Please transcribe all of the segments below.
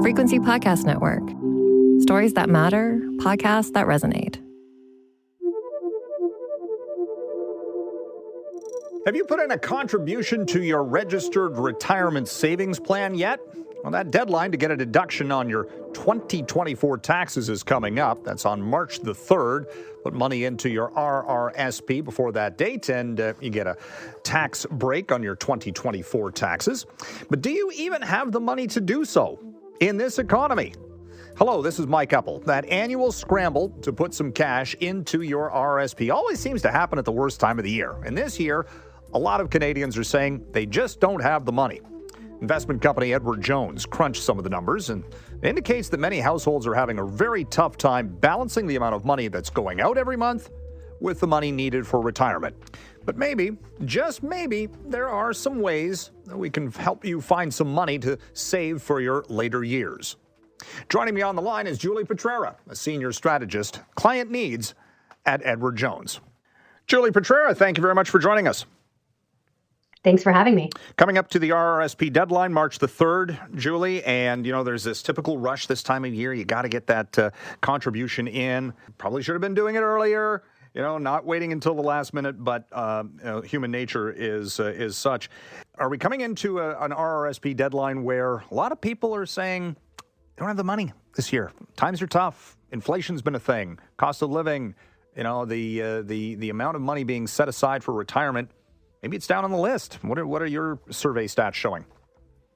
Frequency Podcast Network. Stories that matter, podcasts that resonate. Have you put in a contribution to your registered retirement savings plan yet? Well, that deadline to get a deduction on your 2024 taxes is coming up. That's on March the 3rd. Put money into your RRSP before that date, and you get a tax break on your 2024 taxes. But do you even have the money to do so in this economy? Hello, this is Mike Eppel. That annual scramble to put some cash into your RRSP always seems to happen at the worst time of the year. And this year, a lot of Canadians are saying they just don't have the money. Investment company Edward Jones crunched some of the numbers and indicates that many households are having a very tough time balancing the amount of money that's going out every month with the money needed for retirement. But maybe, just maybe, there are some ways that we can help you find some money to save for your later years. Joining me on the line is Julie Petrera, a senior strategist, client needs at Edward Jones. Julie Petrera, thank you very much for joining us. Thanks for having me. Coming up to the RRSP deadline, March the 3rd, Julie, and, there's this typical rush this time of year. You got to get that contribution in. Probably should have been doing it earlier, not waiting until the last minute, but human nature is such. Are we coming into an RRSP deadline where a lot of people are saying they don't have the money this year? Times are tough. Inflation's been a thing. Cost of living, the amount of money being set aside for retirement, maybe it's down on the list. What are your survey stats showing?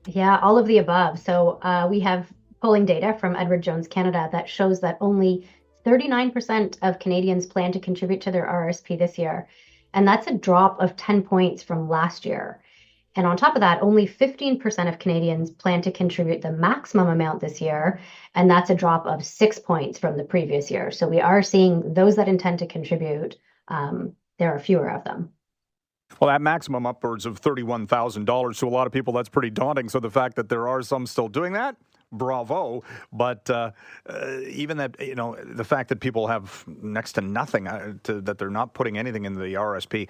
Yeah, all of the above. So we have polling data from Edward Jones Canada that shows that only 39% of Canadians plan to contribute to their RRSP this year. And that's a drop of 10 points from last year. And on top of that, only 15% of Canadians plan to contribute the maximum amount this year. And that's a drop of 6 points from the previous year. So we are seeing those that intend to contribute, there are fewer of them. Well, that maximum upwards of $31,000 to a lot of people, that's pretty daunting. So the fact that there are some still doing that, bravo. But even that, the fact that people have next to nothing, that they're not putting anything into the RSP,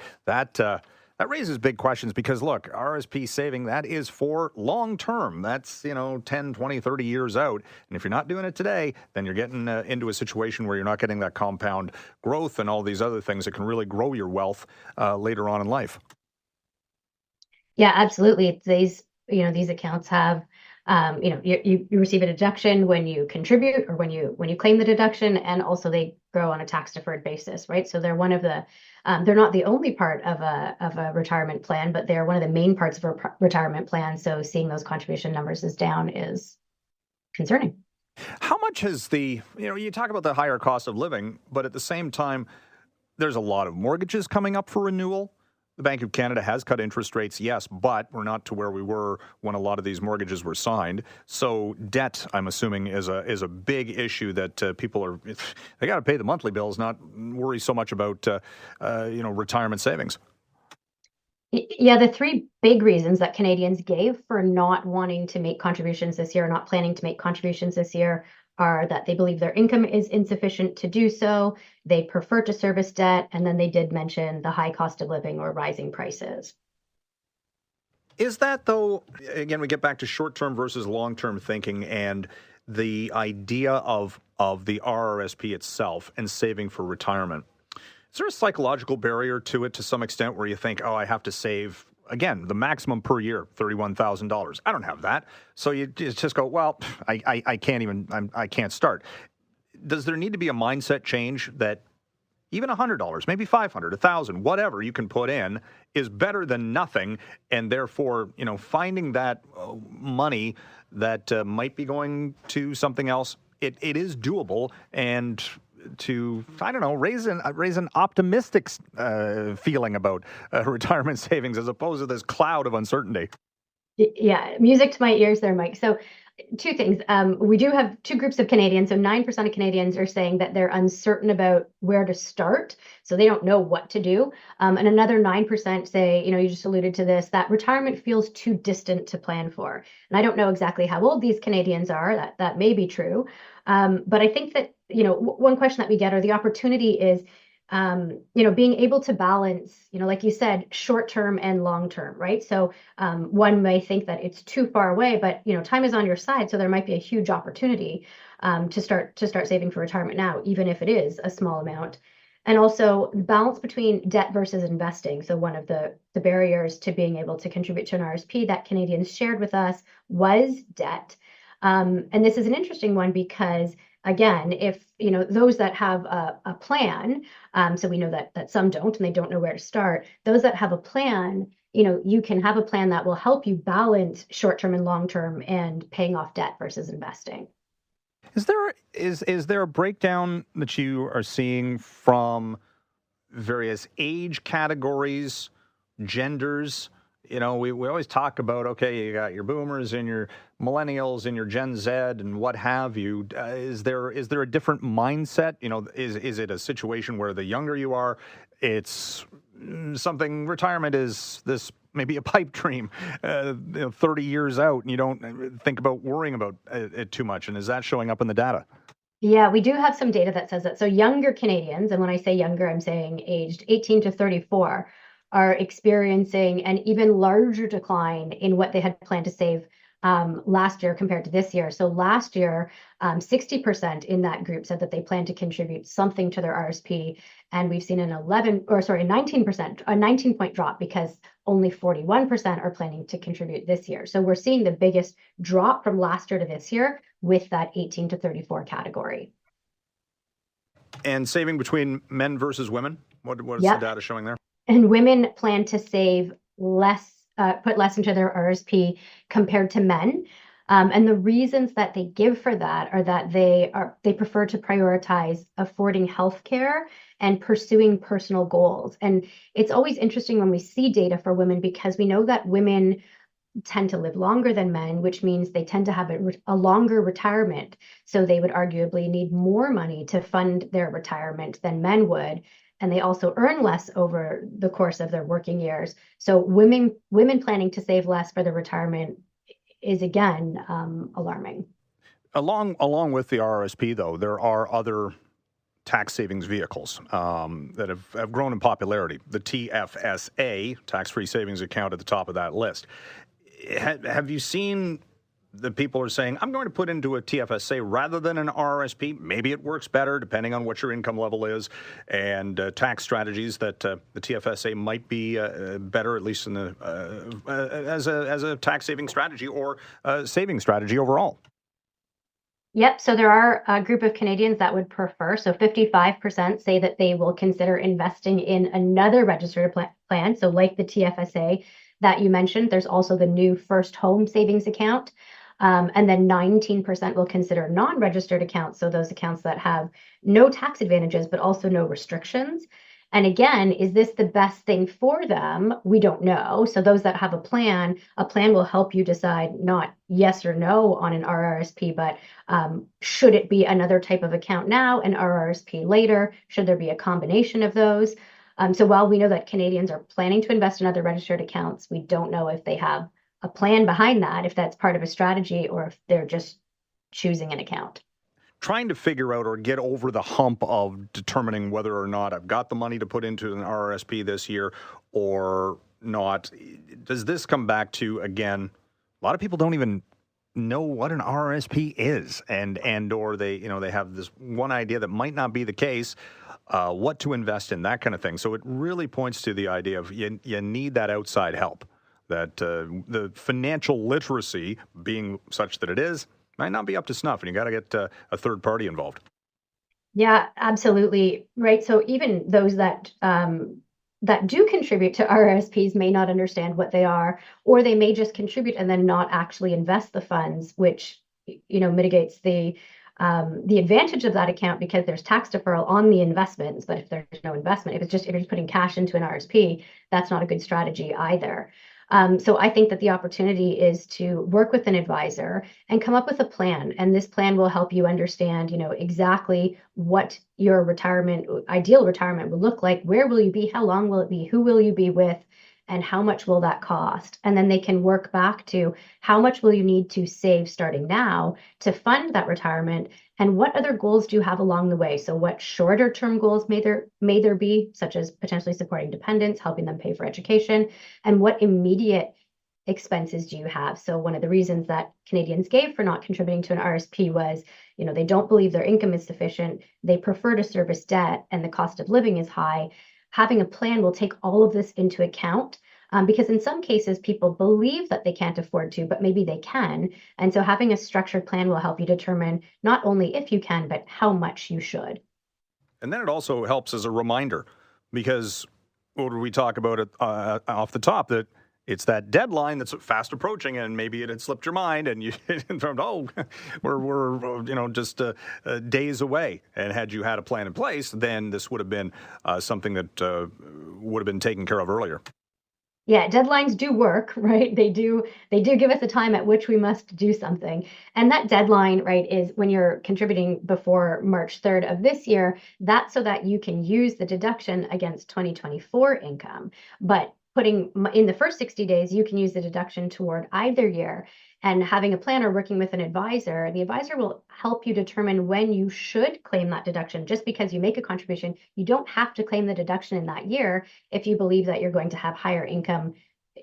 that raises big questions because, look, RSP saving, that is for long term. That's, 10, 20, 30 years out. And if you're not doing it today, then you're getting into a situation where you're not getting that compound growth and all these other things that can really grow your wealth later on in life. Yeah, absolutely. These accounts have, you receive a deduction when you contribute or when you claim the deduction, and also they grow on a tax deferred basis, right? So they're one of the they're not the only part of a retirement plan, but they're one of the main parts of a retirement plan. So seeing those contribution numbers is down is concerning. How much has you talk about the higher cost of living, but at the same time, there's a lot of mortgages coming up for renewal. The Bank of Canada has cut interest rates, yes, but we're not to where we were when a lot of these mortgages were signed. So debt, I'm assuming, is a big issue that people they got to pay the monthly bills, not worry so much about retirement savings. Yeah, the three big reasons that Canadians gave for not wanting to make contributions this year, not planning to make contributions this year, are that they believe their income is insufficient to do so, they prefer to service debt, and then they did mention the high cost of living or rising prices. Is that, though, again, we get back to short-term versus long-term thinking and the idea of the RRSP itself and saving for retirement. Is there a psychological barrier to it to some extent where you think, I have to save, again, the maximum per year, $31,000. I don't have that. So you just go, well, I can't start. Does there need to be a mindset change that even $100, maybe $500, $1,000, whatever you can put in is better than nothing, and therefore, finding that money that might be going to something else, it is doable, and to, raise an optimistic feeling about retirement savings as opposed to this cloud of uncertainty. Yeah, music to my ears there, Mike. So two things. We do have two groups of Canadians. So 9% of Canadians are saying that they're uncertain about where to start. So they don't know what to do. And another 9% say, you just alluded to this, that retirement feels too distant to plan for. And I don't know exactly how old these Canadians are. That may be true. But I think that, one question that we get, or the opportunity is, being able to balance, like you said, short term and long term, right? So one may think that it's too far away, but time is on your side, so there might be a huge opportunity to start saving for retirement now, even if it is a small amount. And also the balance between debt versus investing. So one of the barriers to being able to contribute to an RSP that Canadians shared with us was debt. And this is an interesting one because, again, if those that have a plan, so we know that some don't and they don't know where to start. Those that have a plan, you can have a plan that will help you balance short-term and long-term and paying off debt versus investing. Is there a breakdown that you are seeing from various age categories, genders? We always talk about, okay, you got your boomers and your millennials and your Gen Z and what have you. Is there a different mindset? Is it a situation where the younger you are, it's something, retirement is this maybe a pipe dream 30 years out, and you don't think about worrying about it too much? And is that showing up in the data? Yeah, we do have some data that says that. So younger Canadians, and when I say younger, I'm saying aged 18 to 34, are experiencing an even larger decline in what they had planned to save last year compared to this year. So last year, 60% in that group said that they plan to contribute something to their RSP. And we've seen a 19%, a 19-point drop because only 41% are planning to contribute this year. So we're seeing the biggest drop from last year to this year with that 18 to 34 category. And saving between men versus women, what is the data showing there? And women plan to save less, put less into their RSP compared to men. And the reasons that they give for that are that they prefer to prioritize affording healthcare and pursuing personal goals. And it's always interesting when we see data for women because we know that women tend to live longer than men, which means they tend to have a longer retirement. So they would arguably need more money to fund their retirement than men would. And they also earn less over the course of their working years. So women planning to save less for their retirement is, again, alarming. Along with the RRSP, though, there are other tax savings vehicles that have grown in popularity. The TFSA, tax-free savings account, at the top of that list. Have you seen the people are saying, I'm going to put into a TFSA rather than an RRSP? Maybe it works better depending on what your income level is, and tax strategies that the TFSA might be better, at least in the as a tax saving strategy or saving strategy overall. Yep. So there are a group of Canadians that would prefer. So 55% say that they will consider investing in another registered plan. So like the TFSA that you mentioned, there's also the new First Home Savings Account. And then 19% will consider non-registered accounts. So those accounts that have no tax advantages, but also no restrictions. And again, is this the best thing for them? We don't know. So those that have a plan will help you decide not yes or no on an RRSP, but should it be another type of account now, an RRSP later? Should there be a combination of those? So while we know that Canadians are planning to invest in other registered accounts, we don't know if they have a plan behind that, if that's part of a strategy or if they're just choosing an account. Trying to figure out or get over the hump of determining whether or not I've got the money to put into an RRSP this year or not. Does this come back to, again, a lot of people don't even know what an RRSP is, and or they have this one idea that might not be the case, what to invest in, that kind of thing. So it really points to the idea of you need that outside help, that the financial literacy being such that it is might not be up to snuff, and you got to get a third party involved. Yeah, absolutely. Right. So even those that do contribute to RRSPs may not understand what they are, or they may just contribute and then not actually invest the funds, which mitigates the advantage of that account because there's tax deferral on the investments. But if there's no investment, if you're just putting cash into an RRSP, that's not a good strategy either. So I think that the opportunity is to work with an advisor and come up with a plan. And this plan will help you understand, exactly what your ideal retirement will look like. Where will you be? How long will it be? Who will you be with? and how much will that cost? And then they can work back to how much will you need to save starting now to fund that retirement, and what other goals do you have along the way? So what shorter term goals may there be, such as potentially supporting dependents, helping them pay for education, and what immediate expenses do you have? So one of the reasons that Canadians gave for not contributing to an RSP was, they don't believe their income is sufficient. They prefer to service debt, and the cost of living is high. Having a plan will take all of this into account, because in some cases, people believe that they can't afford to, but maybe they can. And so having a structured plan will help you determine not only if you can, but how much you should. And then it also helps as a reminder, because what did we talk about it off the top, that it's that deadline that's fast approaching, and maybe it had slipped your mind, and you we're just days away. And had you had a plan in place, then this would have been something that would have been taken care of earlier. Yeah, deadlines do work, right? They do give us a time at which we must do something. And that deadline, right, is when you're contributing before March 3rd of this year. That's so that you can use the deduction against 2024 income. But putting in the first 60 days, you can use the deduction toward either year. And having a plan or working with an advisor, the advisor will help you determine when you should claim that deduction. Just because you make a contribution, you don't have to claim the deduction in that year. If you believe that you're going to have higher income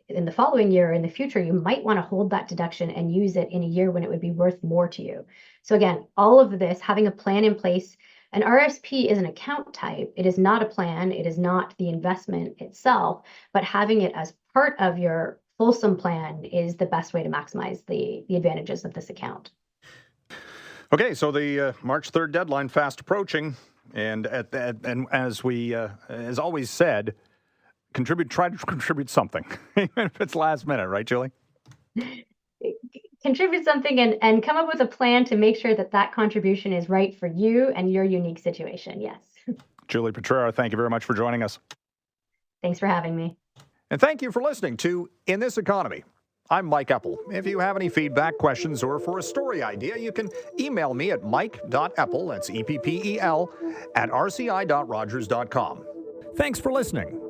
in the following year or in the future, you might want to hold that deduction and use it in a year when it would be worth more to you. So again, all of this, having a plan in place. An RSP is an account type. It is not a plan. It is not the investment itself, but having it as part of your fulsome plan is the best way to maximize the advantages of this account. Okay, so the March 3rd deadline fast approaching, and and as we as always said, try to contribute something, even if it's last minute, right, Julie? Contribute something and come up with a plan to make sure that contribution is right for you and your unique situation. Yes. Julie Petrera, thank you very much for joining us. Thanks for having me. And thank you for listening to In This Economy. I'm Mike Eppel. If you have any feedback, questions, or for a story idea, you can email me at mike.eppel, that's EPPEL, @rci.rogers.com. Thanks for listening.